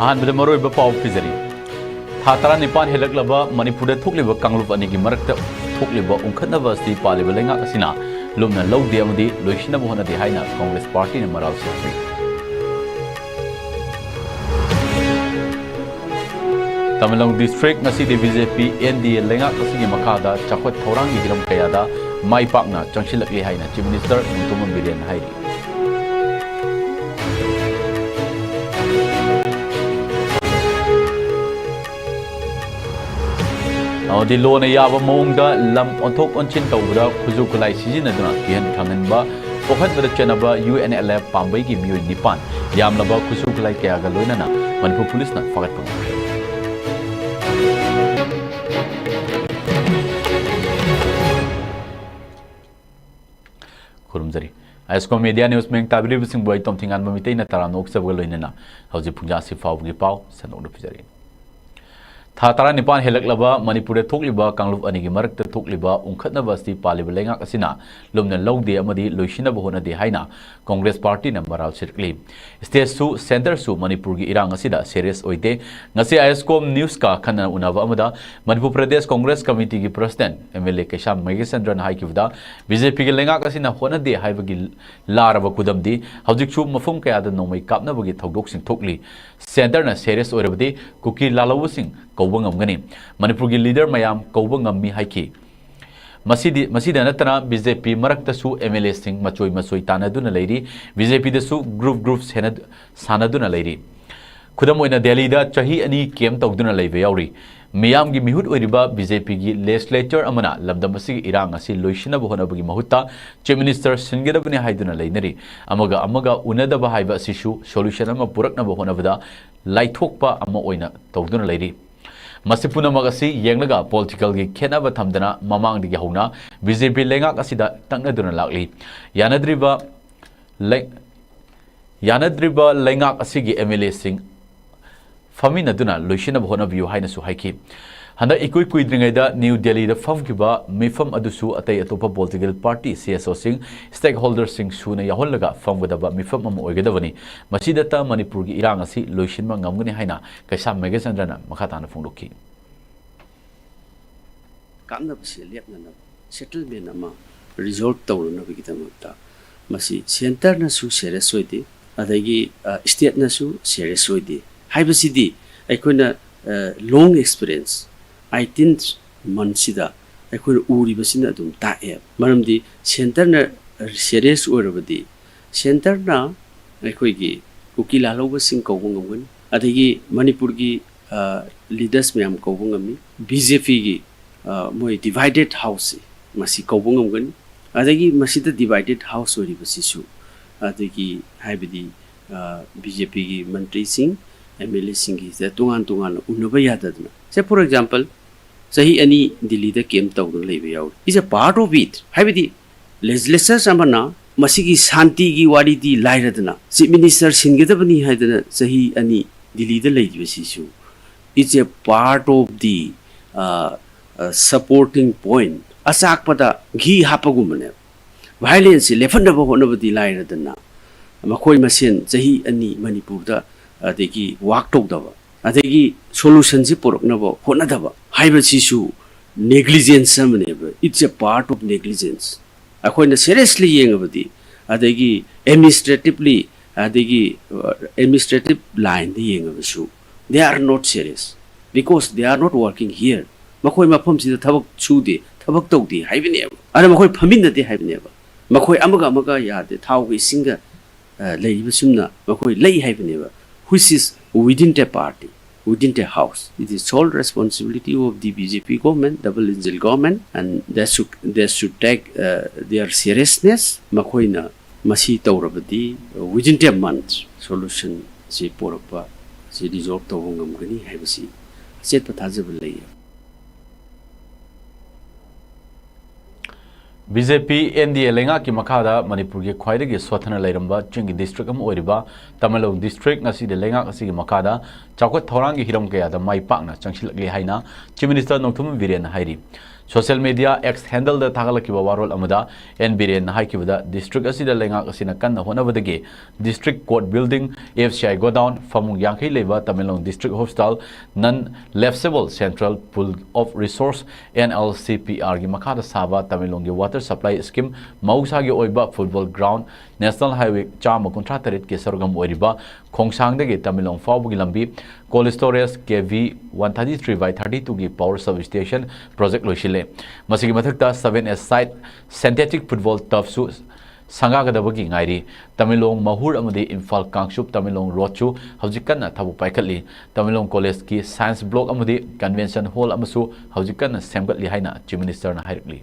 अहमद मरोब पाव पिजरी था तरा निपान हेलक्लब मणिपुर थोक्लिब कांगलुप अनिगी मरक्त थोक्लिब उंखनब अस्ति पालिब लेंगा असिना लुमना लौदे अमदी लोइसिनब होनदे हाइना कांग्रेस पार्टी ने मराव secretary Tamil Nadu district ngasi BJP NDA लेंगा असिगी मखादा चाखवत थौरांगी हिरम कयादा माई पाकना चंगसिलकले हाइना चीफ मिनिस्टर मुंतुमन बिरेन हाइरी अवधि लोन याब मौंग लम ओंथोक ओंचिन तौबदा खुजु खुलाई सिजिनदुना किहन थांगनबा ओखनबदा चेनबा UNLF पांबई की मियोय निपान यामलबा खुजु खुलाई कयागा लोइनना मणिपुर पुलिसना फगत पंगखरे खुरुमजरी ISCOM मीडिया न्यूज में ताबिरिब सिंह बुआई तोम थिंगान ममितै न तरा नोक्सबग लोइनना हौजि पुंजा सिफावगी पाव सनोक फिजरी था तरा निपान हेलक्लब मणिपुर थोक्लिब कांगलुप अनिगी मरक्त थोक्लिब उंखनब अस्ति पालिब लेंगा असिना लुमना लौदे अमदी लोइसिनब होनदे हाइना कांग्रेस पार्टी न मराव सिरकली स्टेट सु सेंटर सु मणिपुर की इरांग असिदा सीरियस ओइते ngasi ISCOM न्यूज का खनन उनाब अमदा मणिपुर प्रदेश कांग्रेस कमिटी की प्रेसिडेंट MLA केशा मेगेचंद्रन हाइकिबदा बीजेपी के लेंगा असिना होनदे हाइबगी लारब कुदमदी हौजिकसु मफुम कयादा नोमै कापनबगी थौदोकसिंग थोक्ली सेंटर न सीरियस ओइरबदी कुकी लालौसिंग कौबंगमगनी मणिपुर की लीडर मयाम कौबंगमी हाइकी मसीदा नतना बीजेपी मरक्तसु MLA सिंह मचोई मचोई तानदुना लेरी बीजेपी दसु ग्रुप सानदुना लेरी खुदम ओइना दिल्ली दा चाही अनि केम तौदुना लेबे यावरी मियाम की मिहुत ओइरिबा बीजेपी की लेजिस्लेचर अमना लमदमसी इरांग असि लोइसिनब होनबगी महुत्ता चीफ मिनिस्टर सिनगदबने हाइदुना लेनरी अमगा उनदब हाइबा सिसु सोल्यूशन अमा पुरकनब होनबदा लाइथोकपा अमा ओइना तौदुना लेरी मसिपुनमग असि येंगलगा पॉलिटिकल की खेनब थमदना ममांगदगी हौना बीजेपी लेंगाक असिदा तंगनदुना लागली यानद्रिबा लेंगाक असिगी MLA सिंह फमिनदुना लोइसिनब होनबियु हाइनसु हाइकी हंदा इकुई कुइद्रिंगैदा न्यू दिल्ली दा फमकिबा मिफम अदुसु अतै अतोपा पॉलिटिकल पार्टी CSO सिंह स्टेक होल्डर सिंह सुना याहोलगा फमगदबा मिफम अम ओइगदबनी मसिदता मणिपुर की इरांग असि लोइसिनबा ngamgani हाइना कैसा मेगेचंद्रना मखाताना फोंदोखी कामनबसे लेपनना सेटलमेंट अमा रिजॉल्व तौरनबगिदमता मसी सेंटरनसु सीरियस ओइदे अदगी स्टेटनसु सीरियस ओइदे हाइबसिदी अखोना लॉन्ग एक्सपीरियंस 18 मंथसिदा अखोना उरिबसिना दुम ताए मरमदी सेंटरना सीरियस ओइरबदी सेंटरना अखोगी कुकी लालौबसिंग कौबंगमगन अदगी मणिपुर की लीडर्स मैम कौबंगमी बीजेपी की मोई डिवाइडेड हाउस मसी कौबंगमगन अदगी मसीदा डिवाइडेड हाउस ओइरिबसिसु अदगी हाइबदी बीजेपी की मंत्री सिंह MLA सिंह की तोंगान तोंगान उन्नब याददना से फॉर एग्जांपल सही अनि दिल्ली दा केम तौदन लेबे याव is a part of it हाइबदी लेजिस्लेचर्स अमना मसीगी शांति की वारी दी लाइरदना चीफ मिनिस्टर सिंगदबनी हाइदना सही अनि दिल्ली दा लेजिबसिसु is a part of the supporting point असाकपदा घी हापगुमने वायलेंस लेफनब होनबदी लाइरदना मखोय मसेन सही अनि मणिपुर दा अदगी वाक तौदब अदगी सोल्यूशन से पुरकनब होनदब हाइबसिसु नेग्लिजेंस अमनेब it's a part of negligence अखोयना सीरियसली येंगबदी अदगी एडमिनिस्ट्रेटिवली अदगी एडमिनिस्ट्रेटिव लाइन दे येंगबसु they are not serious because they are not working here मखोय मफम सिदा थबक छुदे थबक तौदे हाइबनेब अरे मखोय फमिनदे हाइबनेब मखोय अमगा यादे थाव इसिंगा लेइबसुमना मखोय लेइ हाइबनेब which is within the party, within the house. It is sole responsibility of the BJP government, double engine government, and they should take their seriousness. Makoina masi taurabadi within the month solution si porapa si resolve tawongam gani haibasi set pathajabal lay. BJP NDA लेंगा की मखादा मणिपुर की ख्वाइदगी स्वथन लेरंबा चिंगी district अम ओरिबा तमिलनाडु डिस्ट्रिक्ट ngasi de लेंगा ngasi की मखादा चावत थौरांग की हिरम कयादा माई पाकना चंगसिलकले हाइना चीफ मिनिस्टर नोंथुम वीरेन हाइरी सोशल मीडिया एक्स हैंडल द थागलकिबा वारोल अमदा एन बिरेन हाइकिबदा डिस्ट्रिक्ट असिदा लेंगाक असिना कन्न होनबदगे district court building FCI godown फमुंग यांखै लेबा तमिलनाडु डिस्ट्रिक्ट हॉस्पिटल नन lapsable central pool of resource NLCPR गी मखादा साबा तमिलनाडु गी वाटर सप्लाई स्कीम मौसागी ओइबा फुटबॉल ग्राउंड नेशनल हाईवे चाम कुंठा तरेट के सरगम ओइरिबा खोंगसांगदगे तमिलनाडु फाउबगी लंबी कोल्ड स्टोरेज केवी 133/32 की पावर सब स्टेशन प्रोजेक्ट लोइसिले मसिगी मथकता 7S side synthetic football turf संगागदबगी गायरी तमिलोंग महूर अमदी इम्फाल कांगसुप तमिलोंग रोडसु हौजिकन्ना थबु पाइखली तमिलोंग कॉलेज की साइंस ब्लॉक अमदी कन्वेंशन हॉल अमसु हौजिकन्ना सेमगतली हाइना चीफ मिनिस्टर ना हाइरकली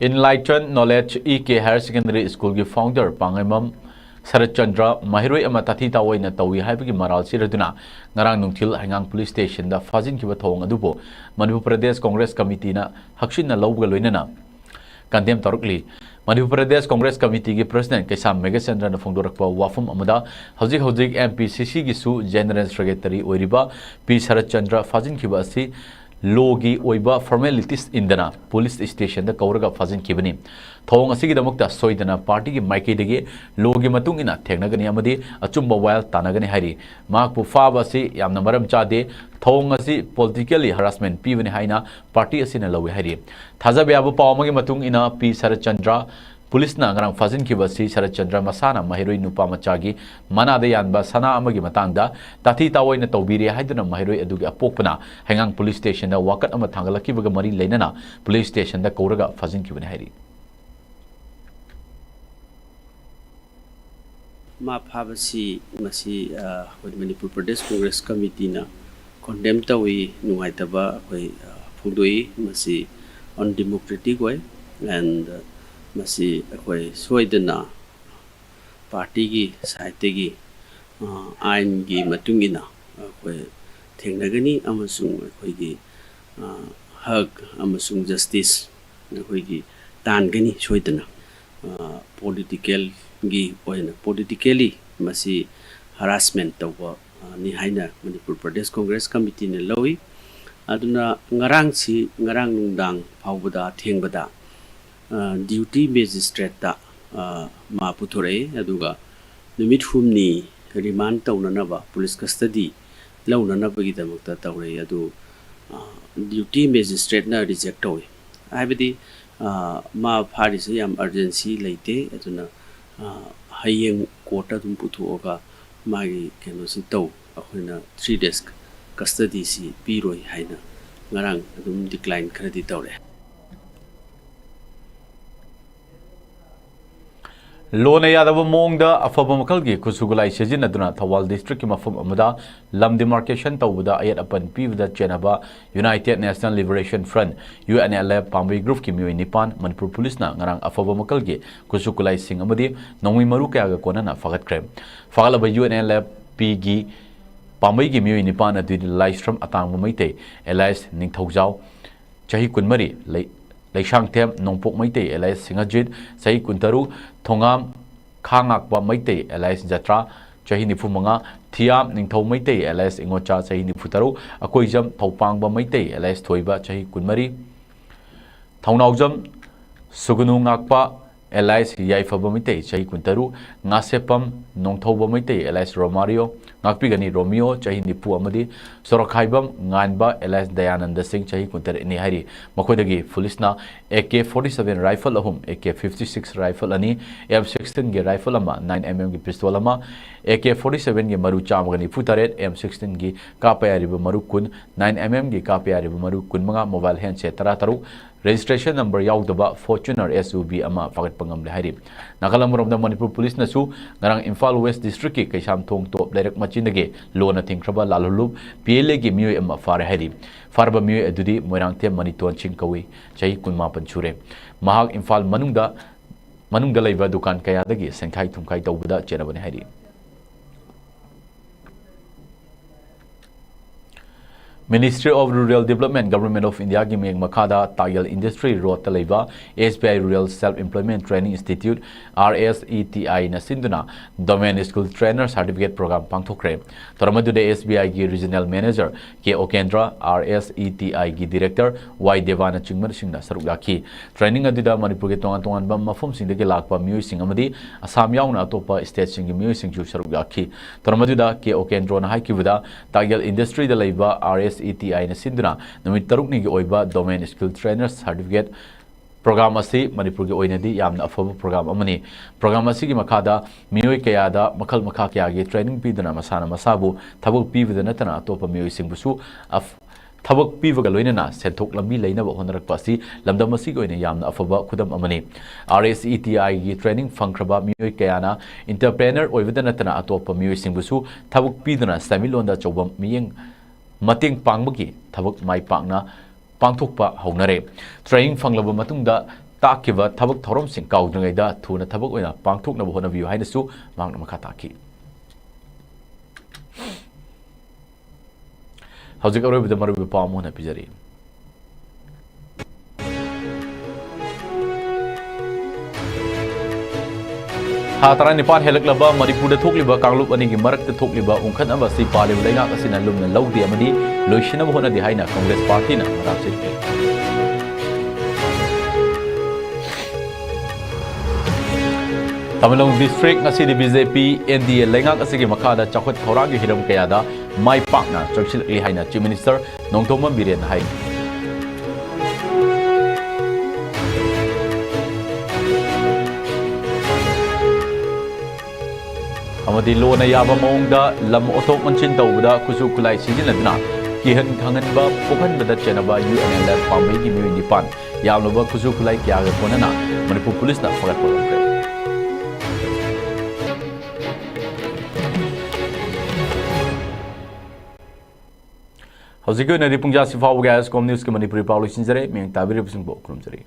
इनलाइटन नॉलेज के हायर सेकेंडरी स्कूल की फाउंडर पांगैमम शरद चंद्र महिरोई अमा ताथी तावैना तौई हाइबगी मराल सिरदुना ngarang nungthil hangang police station da fajin kiba thong adubo Manipur Pradesh Congress Committee na hakshin na lawga loinana kandem tarukli Manipur Pradesh Congress Committee ki president Kaisam Megasendra na phongdorakpa wafum amada hojik MPCC gi su general secretary oiriba P Sharad Chandra fajin kiba asi लोगी ओइबा formalities इंदना police station द कौरगा फजन किबनी थोंग असिगी दमुक्ता सोइदना पार्टी की माइकेदगे लोगी मतुंग इना थेंगनगनी अमदी अचुंबा वायल तानगनी हाइरी माकपु फाब असि यामना मरम चादे थोंग असि पॉलिटिकली हरासमेंट पीबनी हाइना पार्टी असिना लवे हाइरी थाजाबयाबु पावमगी मतुंग इना पी शरद चंद्र पुलिस ना ngarang fajin ki basi Sharad Chandra masana mahiroi nupa machagi manada yanba sana amagi matangda tathi tawoi na tawbiri haiduna mahiroi adugi apokpana hangang police station da wakat ama thangalaki baga mari leinana police station da koraga fajin ki bani hairi ma phabasi masi Manipur Pradesh Congress Committee na condemn tawi nuaitaba koi phudoi masi undemocratic way and masi akoi soidana party gi side gi ain gi matungina akoi thengnagani amasung akoi gi hak amasung justice akoi gi tangani soidana political gi oina politically masi harassment tawa ni haina Manipur Pradesh Congress Committee ne lawi aduna ngarang nungdang phawbada thengbada duty magistrate da ma puthore aduga numit humni remand taunanaba police custody launanaba gi damakta tawre adu duty magistrate na reject tawi haibadi ma pharise yam urgency leite aduna hayeng court adum puthoga magi keno si taw akhona 3 days custody si piroi haina ngarang adum decline khadi tawre लोन यादव मोंग अफब मखल की खुसुगलाई सिजिनदुना थवाल district की मफम अमदा लम डिमार्केशन तौबदा अयत अपन पीबदा चेनबा United National Liberation Front UNLF पांबई ग्रुप की मियोई निपान मनपुर पुलिस ना ngarang अफब मखल की खुसुगलाई सिंग अमदी नोंगमी मरु कयागा कोनना फगतख्रे फगलब UNLF पी की पांबई की मियोई निपान अदुनि लाइस्ट्रम अतांग मैते एलाइस निंगथौजाव चाही कुनमरी लेशांगथेम नोंपोक मैते एलाइस सिंगजित चाही कुंतरु थोंगाम खांगाकवा मैते एलाइस जत्रा चाही निफुमंगा थियाम निंगथौ मैते एलाइस इंगोचा चाही निफुतरु अकोइजम थौपांगबा मैते एलाइस थोइबा चाही कुनमरी थौनाउजम सुगुनुंगाकपा एलाइस याइफबा मैते चाही कुंतरु ngasepam nongthauba मैते एलाइस रोमारियो ngakpigani रोमियो चाही निफु अमदी सोरखाइबम nganba एलाइस दयानंद सिंह चाही कुंतर इनि हारी मखोदगी पुलिसना AK47 राइफल अहम AK56 राइफल अनि M16 गे राइफल अमा 9mm गे पिस्तौल अमा AK47 गे मरु चामगनि फुतरेट M16 गे कापयारिब मरु कुन 9mm गे कापयारिब मरु कुन मंगा mobile handset 13 registration number yaudaba Fortuner SUV ama fagat pangam lehari nakalamrom da Manipur police na su ngarang Imphal West district ki kaisam thong top direct machinage lona thingkraba lalulub PLA gi mioi ama fare hari farba mioi adudi moirangte maniton chingkawi chai kunma panchure mahak Imphal manungda leiba dukan kaya dagi sengkai thumkai tawbuda cherabani hari Ministry of Rural Development Government of India ki meng makhada Tile Industry Road talaiba SBI Rural Self Employment Training Institute RSETI na sinduna Domain School Trainer Certificate Program pangthokre toramadude SBI ki Regional Manager ke Okendra RSETI ki Director Y Devana chingmar singna saruk yaki training aduda Manipur ke tongan tongan bam mafum sing de ke lakpa miyoi sing amadi Assam yauna atopa state sing ki miyoi sing ju saruk yaki toramaduda ke Okendra na haikibuda Tile Industry da laiba RSETI na sinduna numit taruk ni ki oiba Domain Skill Trainer Certificate program asi Manipur ki oinadi yamna afaba program amani program asi ki makada miyoi kayada makal makha kya gi training pidana masana masabu thabuk pibidana tana atopa miyoi singbusu thabuk pibaga loinana senthok lambi leinaba honarak pasi lamdam asi goine yamna afaba khudam amani RSETI gi training fangkraba miyoi kayana entrepreneur oibidana tana atopa miyoi singbusu thabuk pidana samilonda chobam miyeng mating pangbagi thabuk mai pangna pangthokpa haunare training fanglaba matungda takiba thabuk thorom sing kaudringaida thuna thabuk oina pangthokna bohona view hainasu mangna makha taki hauzik arobi da marubi pamona pijari Hatara Nipan helaklaba Manipur da thokliba kanglup ani gi marak da thokliba ungkhan aba si pale lenga kasina lumna lawdi amadi loishina hona di haina Congress Party na marap chilpe Tamilong District ngasi di BJP NDA lenga kasigi makada chakhot thorang gi hiram kayada mai pakna chaksil li haina Chief Minister Nongthoma Biren hai amadi lona yaba maungda lam otok manchin tawda kusu kulai sijinadna kihan khanganba pokhanbada chenaba UNLF pamai gi mi nipan yamloba kusu kulai kya ga konana Manipur Police na fagat polomre hauzik na ri pungja sifaw ga ISCOM news ke Manipur Paulo sinjare meng tabiri busing bo krumjare